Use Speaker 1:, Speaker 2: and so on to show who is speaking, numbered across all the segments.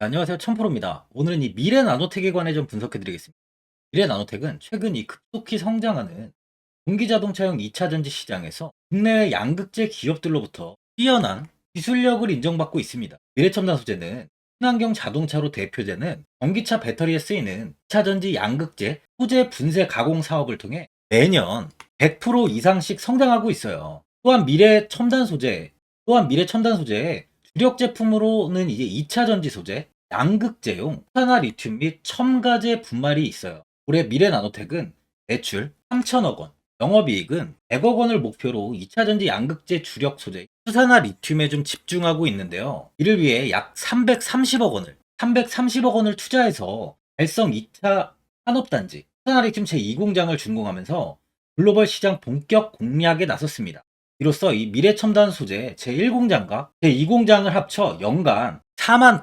Speaker 1: 안녕하세요. 천프로입니다. 오늘은 이 미래 나노텍에 관해 좀 분석해 드리겠습니다. 미래 나노텍은 최근 이 급속히 성장하는 전기자동차용 2차 전지 시장에서 국내외 양극재 기업들로부터 뛰어난 기술력을 인정받고 있습니다. 미래첨단 소재는 친환경 자동차로 대표되는 전기차 배터리에 쓰이는 2차 전지 양극재 소재 분쇄 가공 사업을 통해 매년 100% 이상씩 성장하고 있어요. 또한 미래 첨단 소재의 주력 제품으로는 이제 2차 전지 소재, 양극재용 산화 리튬 및 첨가제 분말이 있어요. 올해 미래 나노텍은 매출 3천억 원, 영업이익은 100억 원을 목표로 2차 전지 양극재 주력 소재 수산화 리튬에 좀 집중하고 있는데요. 이를 위해 약 330억 원을 투자해서 달성 2차 산업단지 수산화 리튬 제2공장을 준공하면서 글로벌 시장 본격 공략에 나섰습니다. 이로써 이 미래첨단 소재 제1공장과 제2공장을 합쳐 연간 4만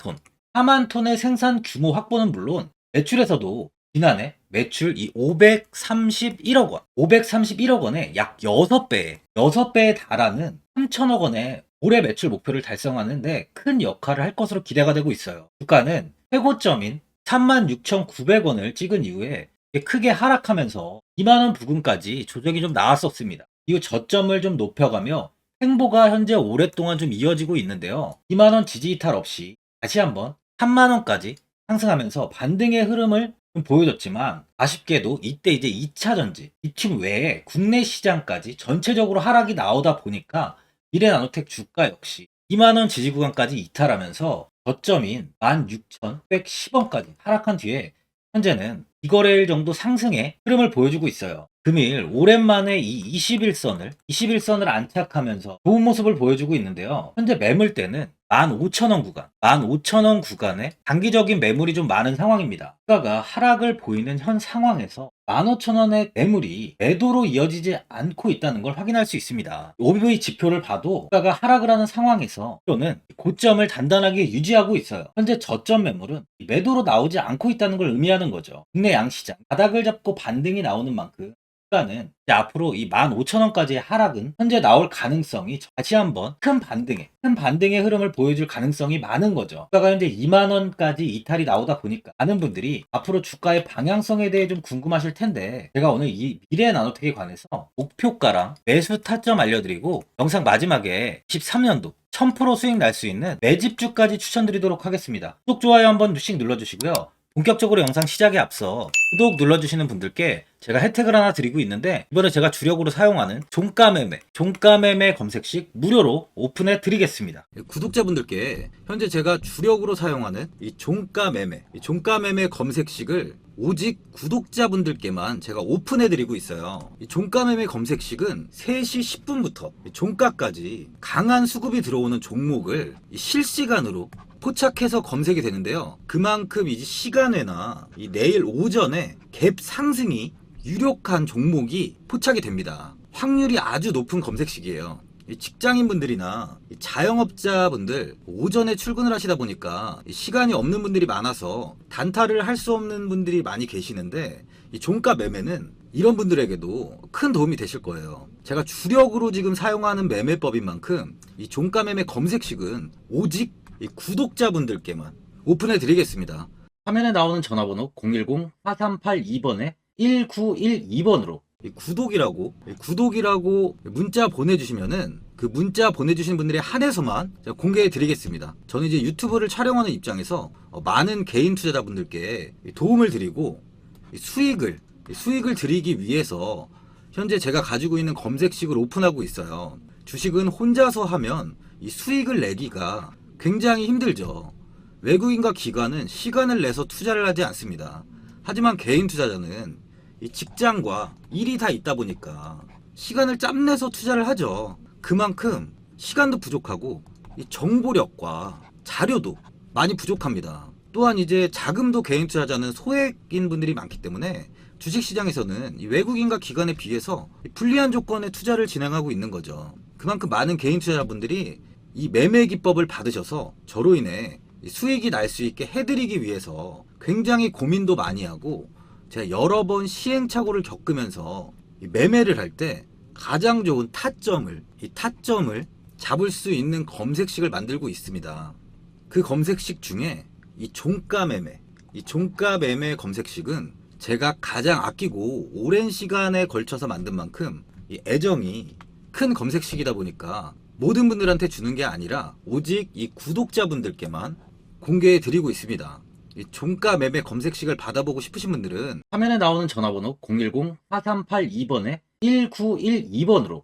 Speaker 1: 톤의 생산 규모 확보는 물론 매출에서도 지난해 매출 이 531억 원의 약 6배에 달하는 3천억 원의 올해 매출 목표를 달성하는데 큰 역할을 할 것으로 기대가 되고 있어요. 주가는 최고점인 36,900원을 찍은 이후에 크게 하락하면서 2만 원 부근까지 조정이 좀 나왔었습니다. 이후 저점을 좀 높여가며 횡보가 현재 오랫동안 좀 이어지고 있는데요. 2만 원 지지 이탈 없이 다시 한번 3만 원까지 상승하면서 반등의 흐름을 좀 보여줬지만 아쉽게도 이때 이제 2차 전지, 리튬 외에 국내 시장까지 전체적으로 하락이 나오다 보니까 미래나노텍 주가 역시 2만 원 지지 구간까지 이탈하면서 저점인 16,110원까지 하락한 뒤에 현재는 비거래일 정도 상승의 흐름을 보여주고 있어요. 금일 오랜만에 이 21선을 안착하면서 좋은 모습을 보여주고 있는데요. 현재 매물대는 15,000원 구간에 단기적인 매물이 좀 많은 상황입니다. 주가가 하락을 보이는 현 상황에서 15,000원의 매물이 매도로 이어지지 않고 있다는 걸 확인할 수 있습니다. OBV 지표를 봐도 주가가 하락을 하는 상황에서 또는 고점을 단단하게 유지하고 있어요. 현재 저점 매물은 매도로 나오지 않고 있다는 걸 의미하는 거죠. 국내 양시장 바닥을 잡고 반등이 나오는 만큼 주가는 이제 앞으로 이 15,000원까지의 하락은 현재 나올 가능성이 다시 한번 큰 반등의 흐름을 보여줄 가능성이 많은 거죠. 주가가 현재 2만 원까지 이탈이 나오다 보니까 많은 분들이 앞으로 주가의 방향성에 대해 좀 궁금하실 텐데 제가 오늘 이 미래 나노텍에 관해서 목표가랑 매수 타점 알려드리고 영상 마지막에 13년도 1000% 수익 날 수 있는 매집주까지 추천드리도록 하겠습니다. 구독, 좋아요 한번 씩 눌러주시고요. 본격적으로 영상 시작에 앞서 구독 눌러주시는 분들께 제가 혜택을 하나 드리고 있는데 이번에 제가 주력으로 사용하는 종가매매 검색식 무료로 오픈해 드리겠습니다. 구독자분들께 현재 제가 주력으로 사용하는 이 종가매매 검색식을 오직 구독자분들께만 제가 오픈해 드리고 있어요. 이 종가매매 검색식은 3시 10분부터 종가까지 강한 수급이 들어오는 종목을 실시간으로 포착해서 검색이 되는데요. 그만큼 이제 시간외나 이 내일 오전에 갭 상승이 유력한 종목이 포착이 됩니다. 확률이 아주 높은 검색식이에요. 직장인분들이나 자영업자분들 오전에 출근을 하시다 보니까 시간이 없는 분들이 많아서 단타를 할 수 없는 분들이 많이 계시는데 이 종가 매매는 이런 분들에게도 큰 도움이 되실 거예요. 제가 주력으로 지금 사용하는 매매법인 만큼 이 종가 매매 검색식은 오직 이 구독자분들께만 오픈해 드리겠습니다. 화면에 나오는 전화번호 010-4382번에 1912번으로 구독이라고 문자 보내주시면은 그 문자 보내주신 분들에 한해서만 제가 공개해 드리겠습니다. 저는 이제 유튜브를 촬영하는 입장에서 많은 개인 투자자분들께 도움을 드리고 수익을 드리기 위해서 현재 제가 가지고 있는 검색식을 오픈하고 있어요. 주식은 혼자서 하면 이 수익을 내기가 굉장히 힘들죠. 외국인과 기관은 시간을 내서 투자를 하지 않습니다. 하지만 개인 투자자는 이 직장과 일이 다 있다 보니까 시간을 짬내서 투자를 하죠. 그만큼 시간도 부족하고 이 정보력과 자료도 많이 부족합니다. 또한 이제 자금도 개인 투자자는 소액인 분들이 많기 때문에 주식시장에서는 이 외국인과 기관에 비해서 불리한 조건의 투자를 진행하고 있는 거죠. 그만큼 많은 개인 투자자분들이 이 매매 기법을 받으셔서 저로 인해 수익이 날 수 있게 해드리기 위해서 굉장히 고민도 많이 하고 제가 여러 번 시행착오를 겪으면서 매매를 할 때 가장 좋은 타점을 잡을 수 있는 검색식을 만들고 있습니다. 그 검색식 중에 이 종가 매매, 이 종가 매매 검색식은 제가 가장 아끼고 오랜 시간에 걸쳐서 만든 만큼 이 애정이 큰 검색식이다 보니까 모든 분들한테 주는 게 아니라 오직 이 구독자분들께만 공개해 드리고 있습니다. 이 종가 매매 검색식을 받아보고 싶으신 분들은 화면에 나오는 전화번호 010-4382번에 1912번으로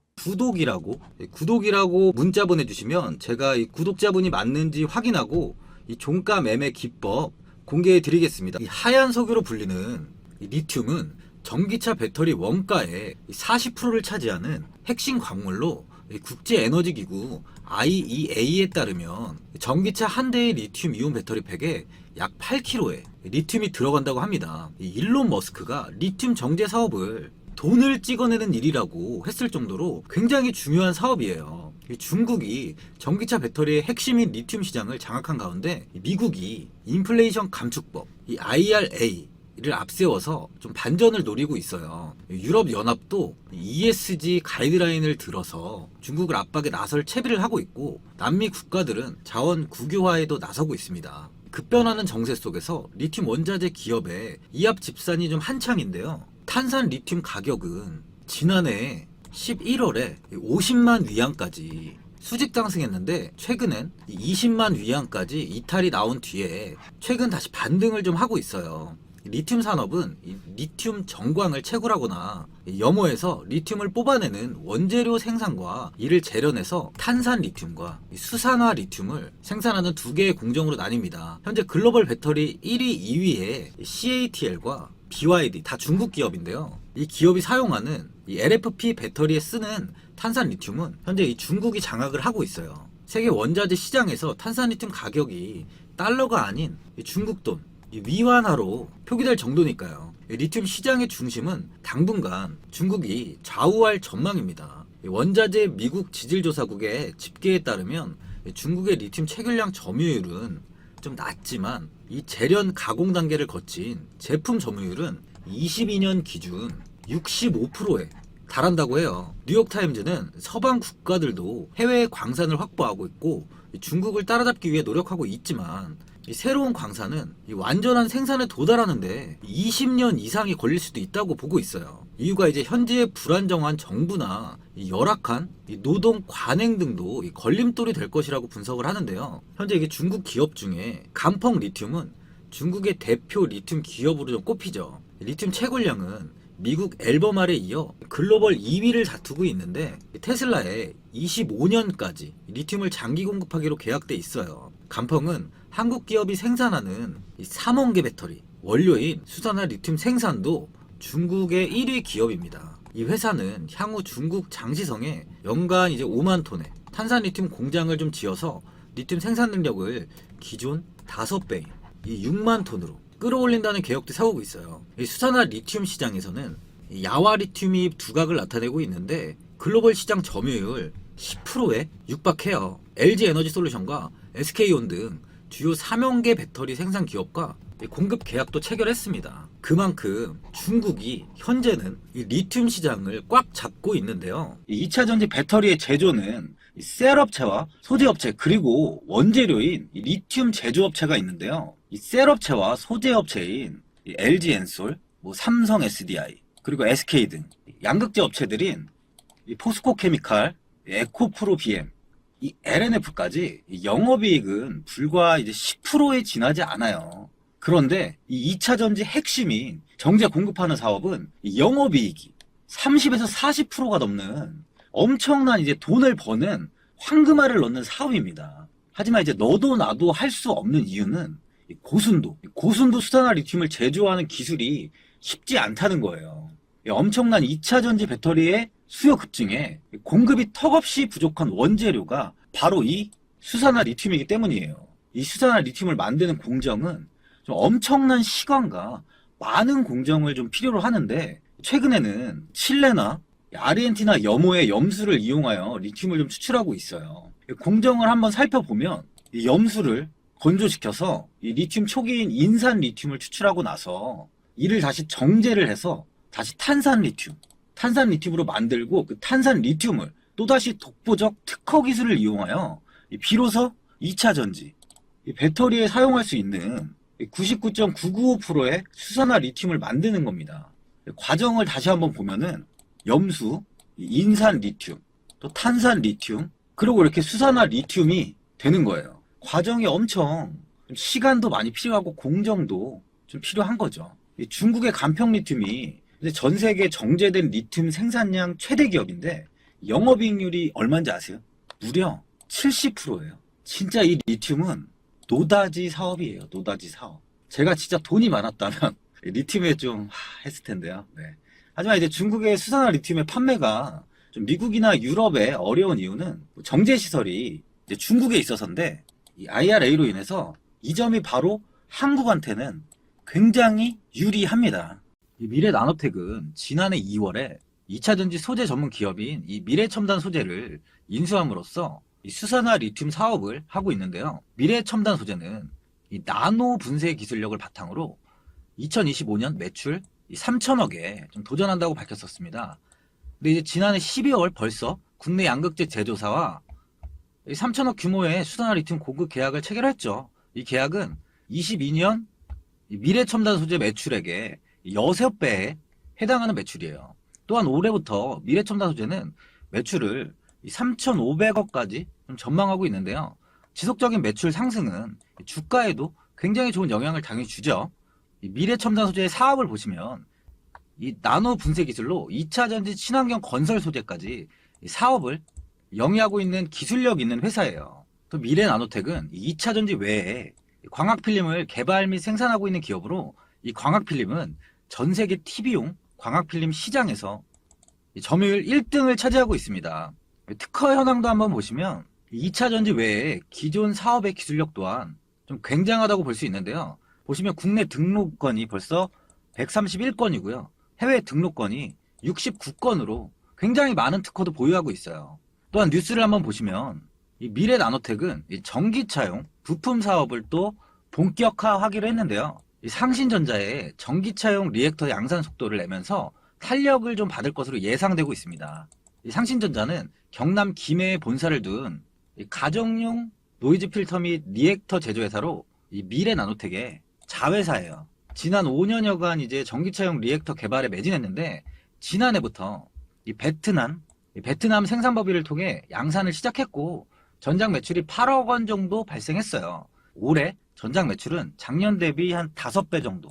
Speaker 1: 구독이라고 문자 보내주시면 제가 이 구독자분이 맞는지 확인하고 이 종가 매매 기법 공개해 드리겠습니다. 이 하얀 석유로 불리는 이 리튬은 전기차 배터리 원가의 40%를 차지하는 핵심 광물로 국제에너지기구 IEA에 따르면 전기차 한 대의 리튬 이온 배터리 팩에 약 8kg의 리튬이 들어간다고 합니다. 일론 머스크가 리튬 정제 사업을 돈을 찍어내는 일이라고 했을 정도로 굉장히 중요한 사업이에요. 중국이 전기차 배터리의 핵심인 리튬 시장을 장악한 가운데 미국이 인플레이션 감축법, 이 IRA를 앞세워서 좀 반전을 노리고 있어요. 유럽연합도 ESG 가이드라인을 들어서 중국을 압박에 나설 채비를 하고 있고 남미 국가들은 자원 국유화에도 나서고 있습니다. 급변하는 정세 속에서 리튬 원자재 기업의 이합 집산이 좀 한창인데요. 탄산 리튬 가격은 지난해 11월에 50만 위안까지 수직 상승했는데 최근엔 20만 위안까지 이탈이 나온 뒤에 최근 다시 반등을 좀 하고 있어요. 리튬 산업은 리튬 정광을 채굴하거나 염호에서 리튬을 뽑아내는 원재료 생산과 이를 재련해서 탄산 리튬과 수산화 리튬을 생산하는 두 개의 공정으로 나뉩니다. 현재 글로벌 배터리 1위, 2위에 CATL과 BYD 다 중국 기업인데요. 이 기업이 사용하는 이 LFP 배터리에 쓰는 탄산 리튬은 현재 이 중국이 장악을 하고 있어요. 세계 원자재 시장에서 탄산 리튬 가격이 달러가 아닌 중국 돈 위안화로 표기될 정도니까요. 리튬 시장의 중심은 당분간 중국이 좌우할 전망입니다. 원자재 미국 지질조사국의 집계에 따르면 중국의 리튬 채굴량 점유율은 좀 낮지만 이 재련 가공 단계를 거친 제품 점유율은 22년 기준 65%에 달한다고 해요. 뉴욕타임즈는 서방 국가들도 해외 광산을 확보하고 있고 중국을 따라잡기 위해 노력하고 있지만 이 새로운 광산은 이 완전한 생산에 도달하는데 20년 이상이 걸릴 수도 있다고 보고 있어요. 이유가 이제 현재의 불안정한 정부나 이 열악한 이 노동 관행 등도 이 걸림돌이 될 것이라고 분석을 하는데요. 현재 이게 중국 기업 중에 간펑 리튬은 중국의 대표 리튬 기업으로 좀 꼽히죠. 리튬 채굴량은 미국 앨범알에 이어 글로벌 2위를 다투고 있는데 테슬라에 25년까지 리튬을 장기 공급하기로 계약돼 있어요. 간펑은 한국 기업이 생산하는 3원계 배터리 원료인 수산화 리튬 생산도 중국의 1위 기업입니다. 이 회사는 향후 중국 장시성에 연간 이제 5만 톤의 탄산 리튬 공장을 좀 지어서 리튬 생산 능력을 기존 5배인 이 6만 톤으로 끌어올린다는 계획도 세우고 있어요. 이 수산화 리튬 시장에서는 야화 리튬이 두각을 나타내고 있는데 글로벌 시장 점유율 10%에 육박해요. LG 에너지 솔루션과 SK온 등 주요 3형계 배터리 생산 기업과 공급 계약도 체결했습니다. 그만큼 중국이 현재는 이 리튬 시장을 꽉 잡고 있는데요. 2차 전지 배터리의 제조는 셀업체와 소재업체 그리고 원재료인 리튬 제조업체가 있는데요. 이 셀업체와 소재업체인 LG엔솔, 삼성 SDI 그리고 SK 등 양극재 업체들인 포스코 케미칼, 에코프로 BM, 이 LNF까지 영업이익은 불과 이제 10%에 지나지 않아요. 그런데 이 2차 전지 핵심인 정제 공급하는 사업은 영업이익이 30에서 40%가 넘는 엄청난 이제 돈을 버는 황금알을 넣는 사업입니다. 하지만 이제 너도 나도 할 수 없는 이유는 고순도 수산화 리튬을 제조하는 기술이 쉽지 않다는 거예요. 엄청난 2차 전지 배터리의 수요 급증에 공급이 턱없이 부족한 원재료가 바로 이 수산화 리튬이기 때문이에요. 이 수산화 리튬을 만드는 공정은 좀 엄청난 시간과 많은 공정을 좀 필요로 하는데 최근에는 칠레나 아르헨티나 염호의 염수를 이용하여 리튬을 좀 추출하고 있어요. 공정을 한번 살펴보면 이 염수를 건조시켜서 이 리튬 초기인 인산 리튬을 추출하고 나서 이를 다시 정제를 해서 다시 탄산 리튬으로 만들고 그 탄산 리튬을 또다시 독보적 특허 기술을 이용하여 비로소 2차 전지 이 배터리에 사용할 수 있는 99.995%의 수산화 리튬을 만드는 겁니다. 과정을 다시 한번 보면은 염수, 인산 리튬, 또 탄산 리튬, 그리고 이렇게 수산화 리튬이 되는 거예요. 과정이 엄청 시간도 많이 필요하고 공정도 좀 필요한 거죠. 이 중국의 간평 리튬이 이제 전 세계 정제된 리튬 생산량 최대 기업인데 영업이익률이 얼마인지 아세요? 무려 70%예요. 진짜 이 리튬은 노다지 사업이에요. 노다지 사업. 제가 진짜 돈이 많았다면 리튬에 좀 했을 텐데요. 네. 하지만 이제 중국의 수산화 리튬의 판매가 좀 미국이나 유럽에 어려운 이유는 정제 시설이 이제 중국에 있어서인데 이 IRA로 인해서 이 점이 바로 한국한테는 굉장히 유리합니다. 이 미래나노텍은 지난해 2월에 2차전지 소재 전문 기업인 이 미래첨단 소재를 인수함으로써 이 수산화 리튬 사업을 하고 있는데요. 미래첨단 소재는 이 나노 분쇄 기술력을 바탕으로 2025년 매출 3천억에 좀 도전한다고 밝혔었습니다. 근데 이제 지난해 12월 벌써 국내 양극재 제조사와 3천억 규모의 수산화 리튬 공급 계약을 체결했죠. 이 계약은 22년 미래첨단 소재 매출액의 6배에 해당하는 매출이에요. 또한 올해부터 미래첨단 소재는 매출을 3,500억까지 좀 전망하고 있는데요. 지속적인 매출 상승은 주가에도 굉장히 좋은 영향을 당연히 주죠. 이 미래첨단 소재의 사업을 보시면 이 나노 분쇄 기술로 2차 전지 친환경 건설 소재까지 사업을 영위하고 있는 기술력 있는 회사예요. 또 미래나노텍은 2차 전지 외에 광학 필름을 개발 및 생산하고 있는 기업으로 이 광학 필름은 전 세계 TV용 광학 필름 시장에서 점유율 1등을 차지하고 있습니다. 특허 현황도 한번 보시면 2차 전지 외에 기존 사업의 기술력 또한 좀 굉장하다고 볼 수 있는데요. 보시면 국내 등록건이 벌써 131건이고요. 해외 등록건이 69건으로 굉장히 많은 특허도 보유하고 있어요. 또한 뉴스를 한번 보시면 이 미래나노텍은 이 전기차용 부품 사업을 또 본격화하기로 했는데요. 이 상신전자의 전기차용 리액터 양산 속도를 내면서 탄력을 좀 받을 것으로 예상되고 있습니다. 이 상신전자는 경남 김해에 본사를 둔 이 가정용 노이즈 필터 및 리액터 제조회사로 이 미래나노텍의 자회사예요. 지난 5년여간 이제 전기차용 리액터 개발에 매진했는데 지난해부터 이 베트남 생산법인을 통해 양산을 시작했고 전장 매출이 8억 원 정도 발생했어요. 올해 전장 매출은 작년 대비 한 5배 정도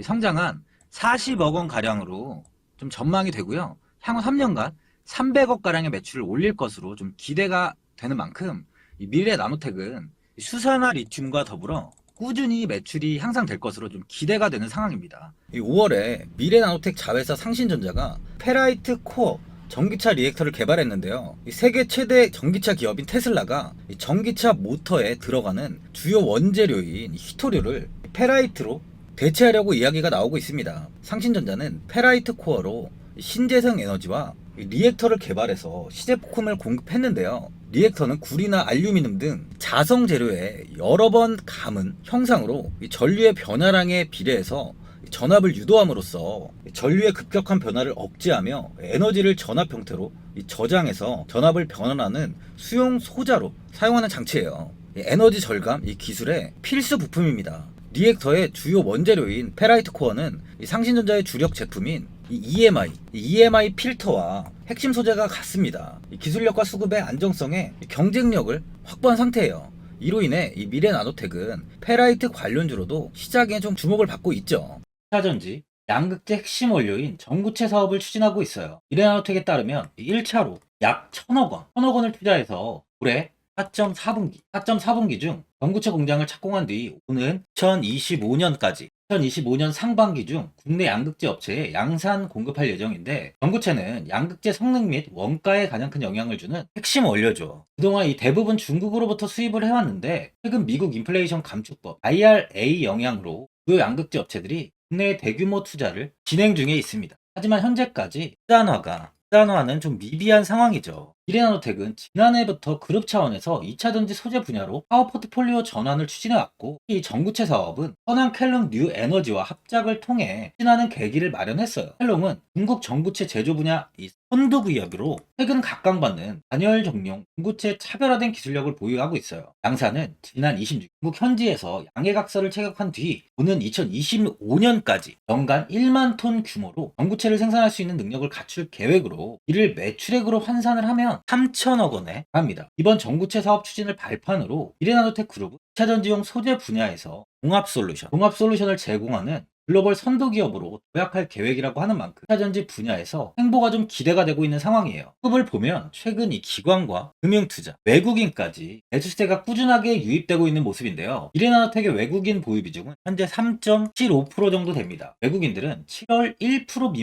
Speaker 1: 성장한 40억 원 가량으로 좀 전망이 되고요. 향후 3년간 300억 가량의 매출을 올릴 것으로 좀 기대가 되는 만큼 이 미래나노텍은 수산화 리튬과 더불어 꾸준히 매출이 향상될 것으로 좀 기대가 되는 상황입니다. 5월에 미래나노텍 자회사 상신전자가 페라이트 코어 전기차 리액터를 개발했는데요. 세계 최대 전기차 기업인 테슬라가 전기차 모터에 들어가는 주요 원재료인 히토류를 페라이트로 대체하려고 이야기가 나오고 있습니다. 상신전자는 페라이트 코어로 신재생 에너지와 리액터를 개발해서 시제품을 공급했는데요. 리액터는 구리나 알루미늄 등 자성 재료에 여러 번 감은 형상으로 전류의 변화량에 비례해서 전압을 유도함으로써 전류의 급격한 변화를 억제하며 에너지를 전압 형태로 저장해서 전압을 변환하는 수용 소자로 사용하는 장치예요. 에너지 절감 이 기술의 필수 부품입니다. 리액터의 주요 원재료인 페라이트 코어는 상신전자의 주력 제품인 EMI 필터와 핵심 소재가 같습니다. 기술력과 수급의 안정성에 경쟁력을 확보한 상태예요. 이로 인해 이 미래나노텍은 페라이트 관련주로도 시장에 좀 주목을 받고 있죠. 2차전지 양극재 핵심 원료인 전구체 사업을 추진하고 있어요. 미래나노텍에 따르면 1차로 약 1,000억 원을 투자해서 올해 4.4분기 중 전구체 공장을 착공한 뒤 오는 2025년 상반기 중 국내 양극재 업체에 양산 공급할 예정인데 전구체는 양극재 성능 및 원가에 가장 큰 영향을 주는 핵심 원료죠. 그동안 이 대부분 중국으로부터 수입을 해왔는데 최근 미국 인플레이션 감축법 IRA 영향으로 주요 양극재 업체들이 국내 대규모 투자를 진행 중에 있습니다. 하지만 현재까지 수단화는 좀 미비한 상황이죠. 미래나노텍은 지난해부터 그룹 차원에서 2차전지 소재 분야로 사업 포트폴리오 전환을 추진해왔고, 이 전구체 사업은 선한 켈롱 뉴 에너지와 합작을 통해 추진하는 계기를 마련했어요. 켈롱은 중국 전구체 제조 분야 이 선두 기업으로 최근 각광받는 단열 정용 전구체 차별화된 기술력을 보유하고 있어요. 양사는 지난 26일 중국 현지에서 양해각서를 체결한 뒤 오는 2025년까지 연간 1만 톤 규모로 전구체를 생산할 수 있는 능력을 갖출 계획으로, 이를 매출액으로 환산을 하면 3천억 원에 합니다. 이번 전구체 사업 추진을 발판으로 미래나노텍 그룹은 2차 전지용 소재 분야에서 종합 솔루션을 제공하는 글로벌 선도 기업으로 도약할 계획이라고 하는 만큼 2차 전지 분야에서 행보가 좀 기대가 되고 있는 상황이에요. 급을 보면 최근 이 기관과 금융투자, 외국인까지 매수세가 꾸준하게 유입되고 있는 모습인데요. 미래나노텍의 외국인 보유 비중은 현재 3.75% 정도 됩니다. 외국인들은 7월 1%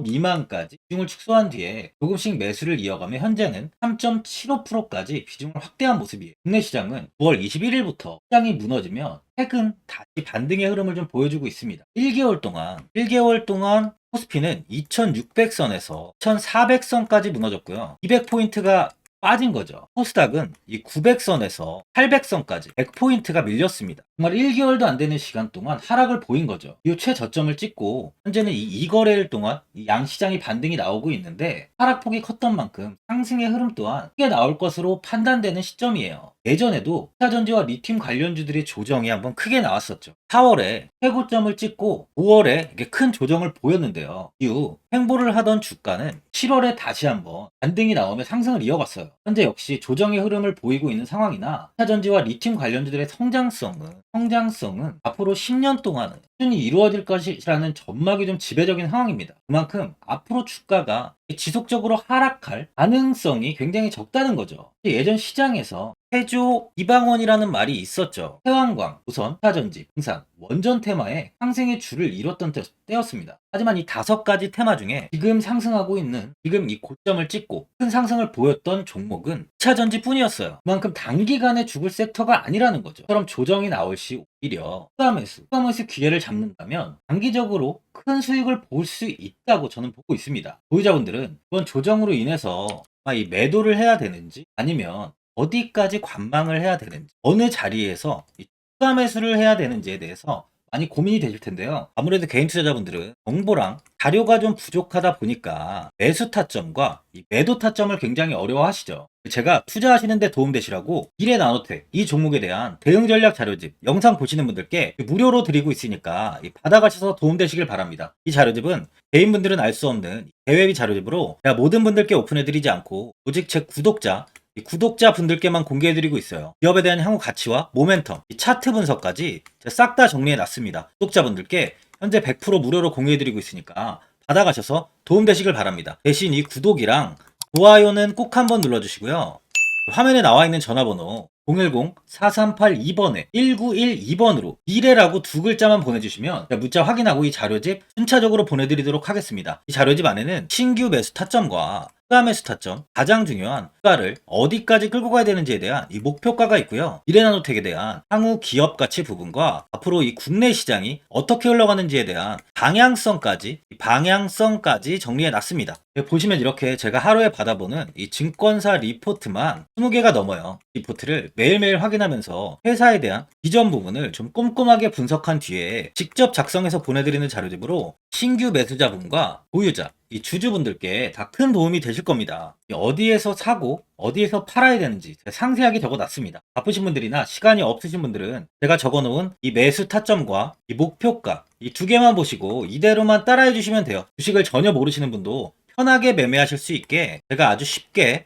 Speaker 1: 미만까지 비중을 축소한 뒤에 조금씩 매수를 이어가며 현재는 3.75%까지 비중을 확대한 모습이에요. 국내 시장은 9월 21일부터 시장이 무너지며 최근 다시 반등의 흐름을 좀 보여주고 있습니다. 1개월 동안 코스피는 2600선에서 1400선까지 무너졌고요. 200포인트가 빠진 거죠. 코스닥은 이 900선에서 800선까지 100포인트가 밀렸습니다. 정말 1개월도 안 되는 시간 동안 하락을 보인 거죠. 이 최저점을 찍고 현재는 이 2거래일 동안 이 양시장이 반등이 나오고 있는데, 하락폭이 컸던 만큼 상승의 흐름 또한 크게 나올 것으로 판단되는 시점이에요. 예전에도 2차전지와 리튬 관련주들이 조정이 한번 크게 나왔었죠. 4월에 최고점을 찍고 5월에 이게 큰 조정을 보였는데요. 이후 횡보를 하던 주가는 7월에 다시 한번 반등이 나오며 상승을 이어갔어요. 현재 역시 조정의 흐름을 보이고 있는 상황이나 2차전지와 리튬 관련주들의 성장성은 앞으로 10년 동안은 꾸준히 이루어질 것이라는 전망이 좀 지배적인 상황입니다. 그만큼 앞으로 주가가 지속적으로 하락할 가능성이 굉장히 적다는 거죠. 예전 시장에서 태조 이방원이라는 말이 있었죠. 태왕광, 우선, 2차전지, 풍산, 원전 테마에 상승의 줄을 이뤘던 때였습니다. 하지만 이 5가지 테마 중에 지금 상승하고 있는, 지금 이 고점을 찍고 큰 상승을 보였던 종목은 2차전지 뿐이었어요. 그만큼 단기간에 죽을 섹터가 아니라는 거죠. 처럼 조정이 나올 시 오히려 추가 매수 기회를 잡는다면 단기적으로 큰 수익을 볼 수 있다고 저는 보고 있습니다. 보유자분들은 이번 조정으로 인해서 이 매도를 해야 되는지, 아니면 어디까지 관망을 해야 되는지, 어느 자리에서 이 추가 매수를 해야 되는지에 대해서 많이 고민이 되실 텐데요. 아무래도 개인 투자자분들은 정보랑 자료가 좀 부족하다 보니까 매수 타점과 이 매도 타점을 굉장히 어려워하시죠. 제가 투자하시는데 도움되시라고 미래나노텍 이 종목에 대한 대응 전략 자료집 영상 보시는 분들께 무료로 드리고 있으니까 받아가셔서 도움되시길 바랍니다. 이 자료집은 개인분들은 알 수 없는 대외비 자료집으로 제가 모든 분들께 오픈해드리지 않고 오직 제 구독자분들께만 공개해드리고 있어요. 기업에 대한 향후 가치와 모멘텀, 차트 분석까지 싹 다 정리해놨습니다. 구독자분들께 현재 100% 무료로 공유해드리고 있으니까 받아가셔서 도움되시길 바랍니다. 대신 이 구독이랑 좋아요는 꼭 한번 눌러주시고요. 화면에 나와 있는 전화번호 010-4382번에 1912번으로 미래라고 2글자만 보내주시면 문자 확인하고 이 자료집 순차적으로 보내드리도록 하겠습니다. 이 자료집 안에는 신규 매수 타점과 추가 매수 타점, 가장 중요한 주가를 어디까지 끌고 가야 되는지에 대한 이 목표가가 있고요. 미래나노텍에 대한 향후 기업 가치 부분과 앞으로 이 국내 시장이 어떻게 흘러가는지에 대한 방향성까지 정리해 놨습니다. 보시면 이렇게 제가 하루에 받아보는 이 증권사 리포트만 20개가 넘어요. 리포트를 매일매일 확인하면서 회사에 대한 비전 부분을 좀 꼼꼼하게 분석한 뒤에 직접 작성해서 보내드리는 자료집으로 신규 매수자분과 보유자, 이 주주분들께 다 큰 도움이 되실 겁니다. 어디에서 사고 어디에서 팔아야 되는지 상세하게 적어놨습니다. 바쁘신 분들이나 시간이 없으신 분들은 제가 적어놓은 이 매수 타점과 이 목표가 이 2개만 보시고 이대로만 따라해 주시면 돼요. 주식을 전혀 모르시는 분도 편하게 매매하실 수 있게 제가 아주 쉽게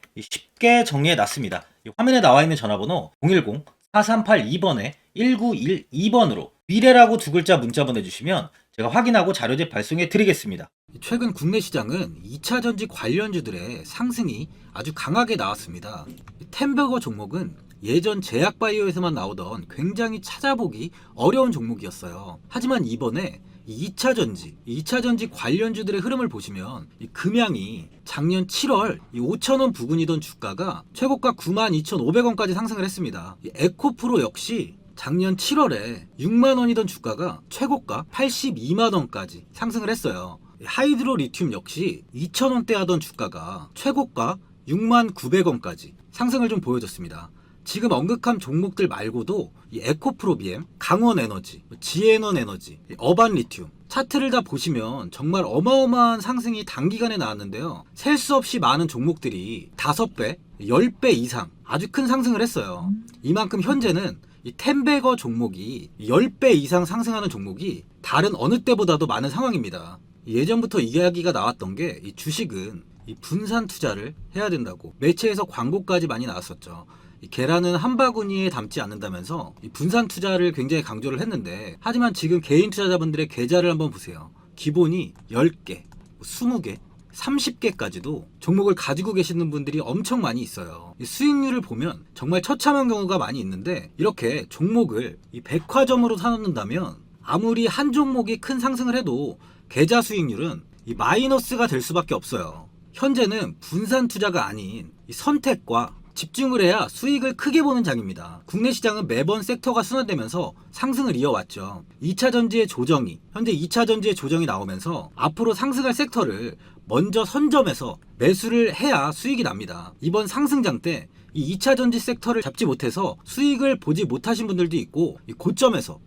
Speaker 1: 정리해 놨습니다. 화면에 나와 있는 전화번호 010-4382번에 1912번으로 미래라고 2글자 문자 보내주시면 제가 확인하고 자료집 발송해 드리겠습니다. 최근 국내 시장은 2차전지 관련주들의 상승이 아주 강하게 나왔습니다. 템버거 종목은 예전 제약바이오에서만 나오던 굉장히 찾아보기 어려운 종목이었어요. 하지만 이번에 2차전지 관련주들의 흐름을 보시면 금양이 작년 7월 5,000원 부근이던 주가가 최고가 92,500원까지 상승을 했습니다. 에코프로 역시 작년 7월에 6만원이던 주가가 최고가 82만원까지 상승을 했어요. 하이드로 리튬 역시 2,000원대 하던 주가가 최고가 69,900원까지 상승을 좀 보여줬습니다. 지금 언급한 종목들 말고도 이 에코프로비엠, 강원에너지, 지에너에너지, 어반리튬 차트를 다 보시면 정말 어마어마한 상승이 단기간에 나왔는데요. 셀 수 없이 많은 종목들이 5배, 10배 이상 아주 큰 상승을 했어요. 이만큼 현재는 이 텐베거 종목이 10배 이상 상승하는 종목이 다른 어느 때보다도 많은 상황입니다. 예전부터 이야기가 나왔던 게 이 주식은 이 분산 투자를 해야 된다고 매체에서 광고까지 많이 나왔었죠. 이 계란은 한 바구니에 담지 않는다면서 이 분산 투자를 굉장히 강조를 했는데, 하지만 지금 개인 투자자분들의 계좌를 한번 보세요. 기본이 10개, 20개, 30개까지도 종목을 가지고 계시는 분들이 엄청 많이 있어요. 이 수익률을 보면 정말 처참한 경우가 많이 있는데, 이렇게 종목을 이 백화점으로 사놓는다면 아무리 한 종목이 큰 상승을 해도 계좌 수익률은 이 마이너스가 될 수밖에 없어요. 현재는 분산 투자가 아닌 이 선택과 집중을 해야 수익을 크게 보는 장입니다. 국내 시장은 매번 섹터가 순환되면서 상승을 이어왔죠. 2차전지의 조정이, 현재 2차전지의 조정이 나오면서 앞으로 상승할 섹터를 먼저 선점해서 매수를 해야 수익이 납니다. 이번 상승장 때 이 2차전지 섹터를 잡지 못해서 수익을 보지 못하신 분들도 있고, 이 고점에서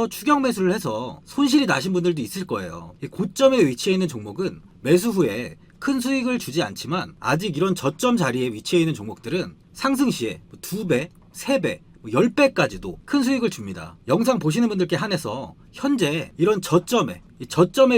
Speaker 1: 추격 매수를 해서 손실이 나신 분들도 있을 거예요. 이 고점에 위치해 있는 종목은 매수 후에 큰 수익을 주지 않지만, 아직 이런 저점 자리에 위치해 있는 종목들은 상승 시에 2배, 3배, 10배까지도 큰 수익을 줍니다. 영상 보시는 분들께 한해서 현재 이런 저점에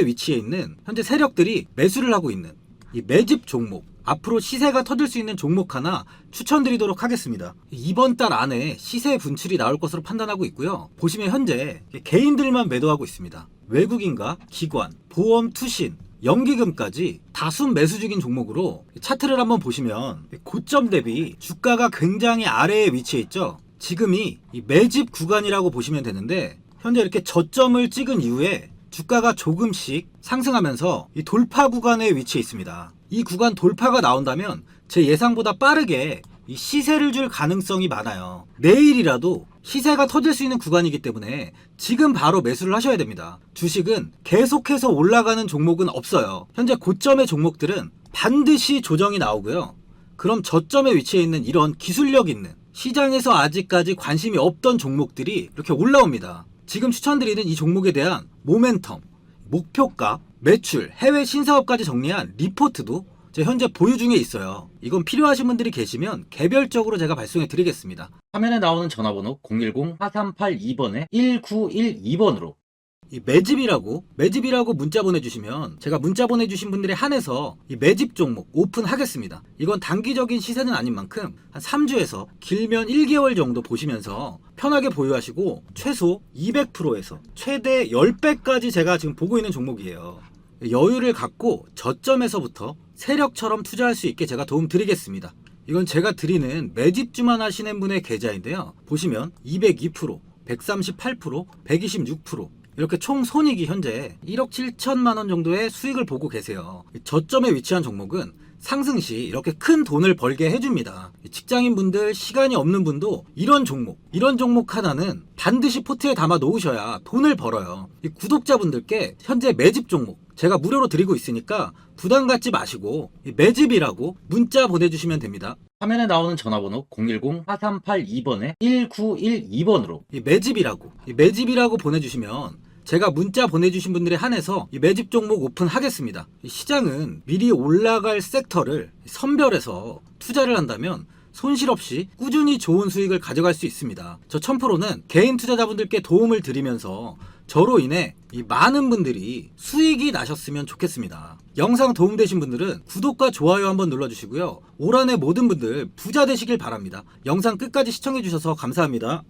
Speaker 1: 위치해 있는 현재 세력들이 매수를 하고 있는 이 매집 종목, 앞으로 시세가 터질 수 있는 종목 하나 추천드리도록 하겠습니다. 이번 달 안에 시세 분출이 나올 것으로 판단하고 있고요. 보시면 현재 개인들만 매도하고 있습니다. 외국인과 기관, 보험, 투신, 연기금까지 다수 매수 중인 종목으로 차트를 한번 보시면 고점 대비 주가가 굉장히 아래에 위치해 있죠. 지금이 이 매집 구간이라고 보시면 되는데, 현재 이렇게 저점을 찍은 이후에 주가가 조금씩 상승하면서 이 돌파 구간에 위치해 있습니다. 이 구간 돌파가 나온다면 제 예상보다 빠르게 이 시세를 줄 가능성이 많아요. 내일이라도 시세가 터질 수 있는 구간이기 때문에 지금 바로 매수를 하셔야 됩니다. 주식은 계속해서 올라가는 종목은 없어요. 현재 고점의 종목들은 반드시 조정이 나오고요. 그럼 저점에 위치해 있는 이런 기술력 있는, 시장에서 아직까지 관심이 없던 종목들이 이렇게 올라옵니다. 지금 추천드리는 이 종목에 대한 모멘텀, 목표가, 매출, 해외 신사업까지 정리한 리포트도 제 현재 보유 중에 있어요. 이건 필요하신 분들이 계시면 개별적으로 제가 발송해 드리겠습니다. 화면에 나오는 전화번호 010-4382번에 1912번으로 이 매집이라고 문자 보내주시면 제가 문자 보내주신 분들에 한해서 이 매집 종목 오픈하겠습니다. 이건 단기적인 시세는 아닌 만큼 한 3주에서 길면 1개월 정도 보시면서 편하게 보유하시고, 최소 200%에서 최대 10배까지 제가 지금 보고 있는 종목이에요. 여유를 갖고 저점에서부터 세력처럼 투자할 수 있게 제가 도움 드리겠습니다. 이건 제가 드리는 매집주만 하시는 분의 계좌인데요. 보시면 202%, 138%, 126%, 이렇게 총 손익이 현재 1억 7천만 원 정도의 수익을 보고 계세요. 저점에 위치한 종목은 상승 시 이렇게 큰 돈을 벌게 해줍니다. 직장인분들, 시간이 없는 분도 이런 종목 하나는 반드시 포트에 담아 놓으셔야 돈을 벌어요. 이 구독자분들께 현재 매집 종목 제가 무료로 드리고 있으니까 부담 갖지 마시고 매집이라고 문자 보내주시면 됩니다. 화면에 나오는 전화번호 010-4382번에 1912번으로 매집이라고 보내주시면 제가 문자 보내주신 분들에 한해서 이 매집 종목 오픈하겠습니다. 시장은 미리 올라갈 섹터를 선별해서 투자를 한다면 손실 없이 꾸준히 좋은 수익을 가져갈 수 있습니다. 저 1000%는 개인 투자자분들께 도움을 드리면서 저로 인해 이 많은 분들이 수익이 나셨으면 좋겠습니다. 영상 도움되신 분들은 구독과 좋아요 한번 눌러주시고요. 올 한해 모든 분들 부자 되시길 바랍니다. 영상 끝까지 시청해주셔서 감사합니다.